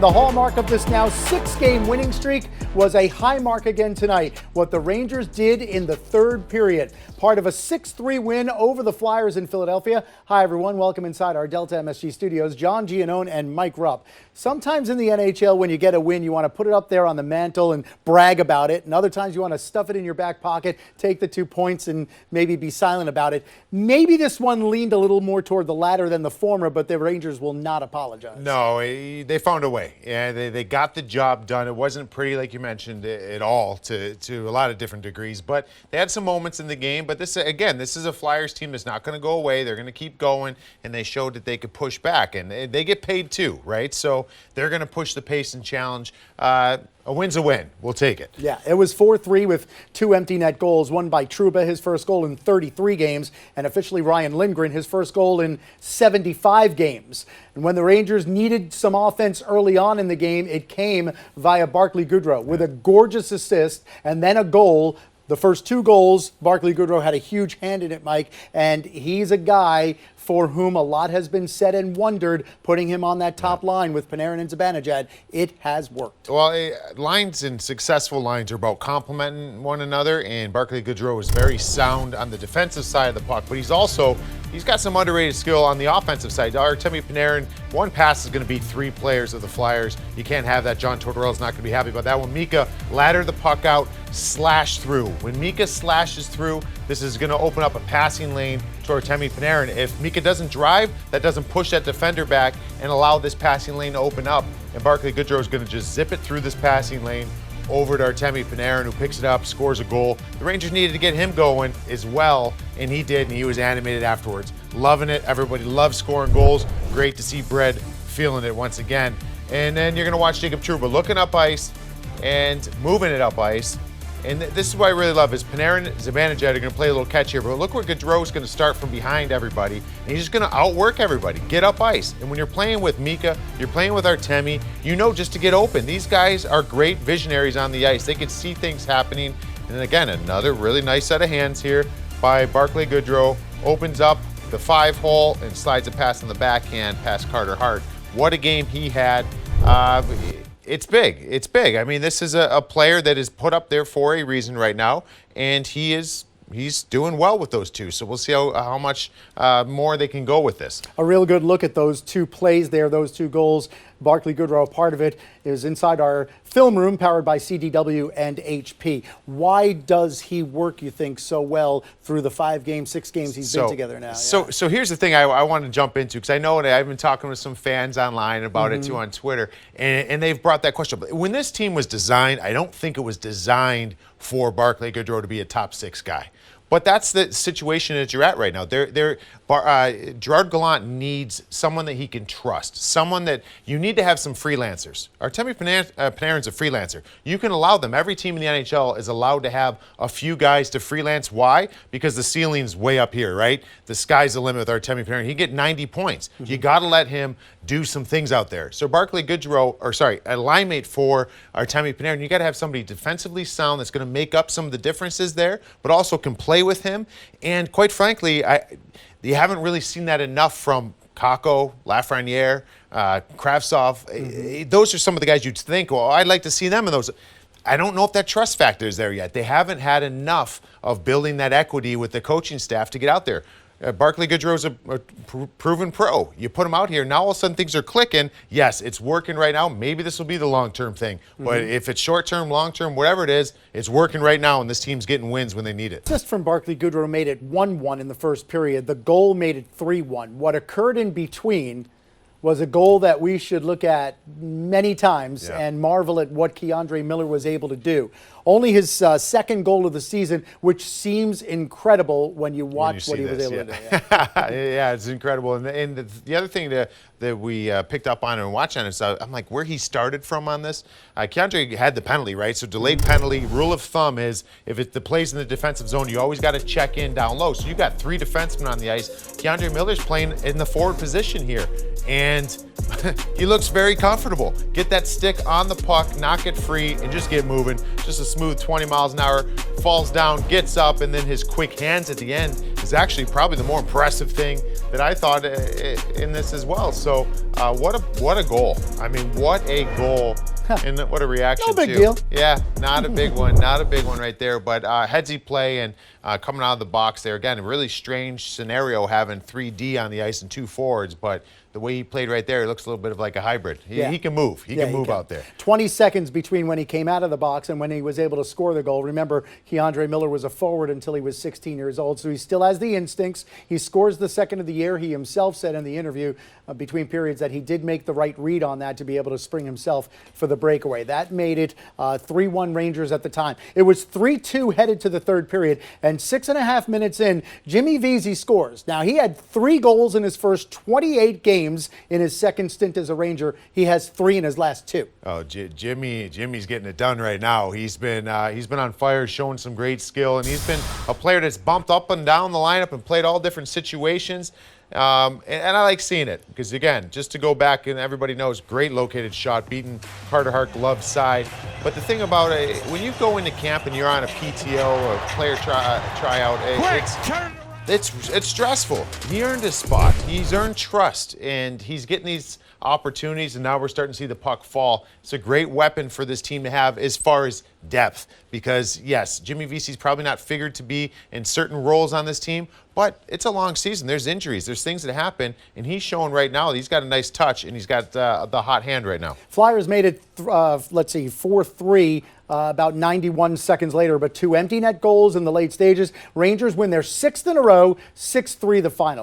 The hallmark of this now 6-game winning streak was a high mark again tonight. What the Rangers did in the third period. Part of a 6-3 win over the Flyers in Philadelphia. Hi, everyone. Welcome inside our Delta MSG studios. John Giannone and Mike Rupp. Sometimes in the NHL, when you get a win, you want to put it up there on the mantle and brag about it. And other times you want to stuff it in your back pocket, take the 2 points and maybe be silent about it. Maybe this one leaned a little more toward the latter than the former, but the Rangers will not apologize. No, they found a way. Yeah, they got the job done. It wasn't pretty, like you mentioned, at all to a lot of different degrees. But they had some moments in the game. But this is a Flyers team that's not going to go away. They're going to keep going, and they showed that they could push back. And they get paid too, right? So they're going to push the pace and challenge. A win's a win. We'll take it. Yeah, it was 4-3 with 2 empty net goals, one by Trouba, his first goal in 33 games, and officially Ryan Lindgren, his first goal in 75 games. And when the Rangers needed some offense early on in the game, it came via Barclay Goodrow with a gorgeous assist and then a goal. The first 2 goals, Barclay Goodrow had a huge hand in it, Mike, and he's a guy for whom a lot has been said and wondered, putting him on that top line with Panarin and Zibanejad. It has worked. Well, lines and successful lines are about complementing one another, and Barclay Goodrow is very sound on the defensive side of the puck, but he's got some underrated skill on the offensive side. Artemi Panarin, one pass is going to beat 3 players of the Flyers. You can't have that. John Tortorella's not going to be happy about that one. Mika laddered the puck out, slashed through. When Mika slashes through, this is going to open up a passing lane to Artemi Panarin. If Mika doesn't drive, that doesn't push that defender back and allow this passing lane to open up. And Barclay Goodrow is going to just zip it through this passing lane over to Artemi Panarin, who picks it up, scores a goal. The Rangers needed to get him going as well, and he did, and he was animated afterwards. Loving it. Everybody loves scoring goals. Great to see Bread feeling it once again. And then you're going to watch Jacob Trouba looking up ice and moving it up ice. And this is what I really love is Panarin and Zibanejad are going to play a little catch here. But look where Goodrow is going to start from behind everybody. And he's just going to outwork everybody, get up ice. And when you're playing with Mika, you're playing with Artemi, you know just to get open. These guys are great visionaries on the ice. They can see things happening. And then again, another really nice set of hands here by Barclay Goodrow. Opens up the 5-hole and slides a pass on the backhand past Carter Hart. What a game he had. It's big. It's big. I mean, this is a player that is put up there for a reason right now, and he's doing well with those 2. So we'll see how much more they can go with this. A real good look at those 2 plays there, those 2 goals. Barclay Goodrow, part of it, is inside our film room powered by CDW and HP. Why does he work, you think, so well through the 6 games he's been together now? So here's the thing I want to jump into, because I know that I've been talking with some fans online about it too on Twitter, and they've brought that question up. When this team was designed, I don't think it was designed for Barclay Goodrow to be a top 6 guy. But that's the situation that you're at right now. Gerard Gallant needs someone that he can trust, someone that you need to have some freelancers. Artemi Panarin's a freelancer. You can allow them. Every team in the NHL is allowed to have a few guys to freelance. Why? Because the ceiling's way up here, right? The sky's the limit with Artemi Panarin. He get 90 points. You got to let him do some things out there. So Barclay Goodrow, a line mate for Artemi Panarin, you got to have somebody defensively sound that's going to make up some of the differences there, but also can play with him. And quite frankly, you haven't really seen that enough from Kakko, Lafreniere, Kravtsov. Those are some of the guys you'd think, well, I'd like to see them in those. I don't know if that trust factor is there yet. They haven't had enough of building that equity with the coaching staff to get out there. Barclay Goodrow's a proven pro. You put him out here, now all of a sudden things are clicking. Yes, it's working right now. Maybe this will be the long-term thing. But if it's short-term, long-term, whatever it is, it's working right now, and this team's getting wins when they need it. Assist from Barclay Goodrow made it 1-1 in the first period. The goal made it 3-1. What occurred in between was a goal that we should look at many times and marvel at what Keandre Miller was able to do. Only his second goal of the season, which seems incredible when you watch what he was able to do. Yeah, it's incredible. And the other thing that we picked up on and watched on is I'm like, where he started from on this. Keandre had the penalty, right? So delayed penalty, rule of thumb is if the play's in the defensive zone, you always got to check in down low. So you got 3 defensemen on the ice. Keandre Miller's playing in the forward position here. And and he looks very comfortable. Get that stick on the puck, knock it free, and just get moving. Just a smooth 20 miles an hour, falls down, gets up, and then his quick hands at the end is actually probably the more impressive thing that I thought in this as well. So what a goal. I mean, what a goal. And what a reaction. No big deal. Yeah, not a big one. Not a big one right there. But headsy play and coming out of the box there. Again, a really strange scenario having 3D on the ice and 2 forwards. But the way he played right there, he looks a little bit of like a hybrid. He can move. He can move out there. 20 seconds between when he came out of the box and when he was able to score the goal. Remember, Keandre Miller was a forward until he was 16 years old, so he still has the instincts. He scores the second of the year. He himself said in the interview between periods that he did make the right read on that to be able to spring himself for the breakaway. That made it 3-1 Rangers at the time. It was 3-2 headed to the third period, and 6.5 minutes in, Jimmy Vesey scores. Now, he had 3 goals in his first 28 games. In his second stint as a Ranger. He has 3 in his last 2. Oh, Jimmy's getting it done right now. He's been on fire, showing some great skill, and he's been a player that's bumped up and down the lineup and played all different situations. And I like seeing it because, again, just to go back, and everybody knows, great located shot, beating Carter Hart glove side. But the thing about it, when you go into camp and you're on a PTO or player tryout, it's stressful. He earned his spot. He's earned trust, and he's getting these opportunities, and now we're starting to see the puck fall. It's a great weapon for this team to have as far as depth because, yes, Jimmy Vesey's probably not figured to be in certain roles on this team, but it's a long season. There's injuries. There's things that happen, and he's showing right now that he's got a nice touch, and he's got the hot hand right now. Flyers made it, 4-3 about 91 seconds later, but 2 empty net goals in the late stages. Rangers win their 6th in a row, 6-3 the final.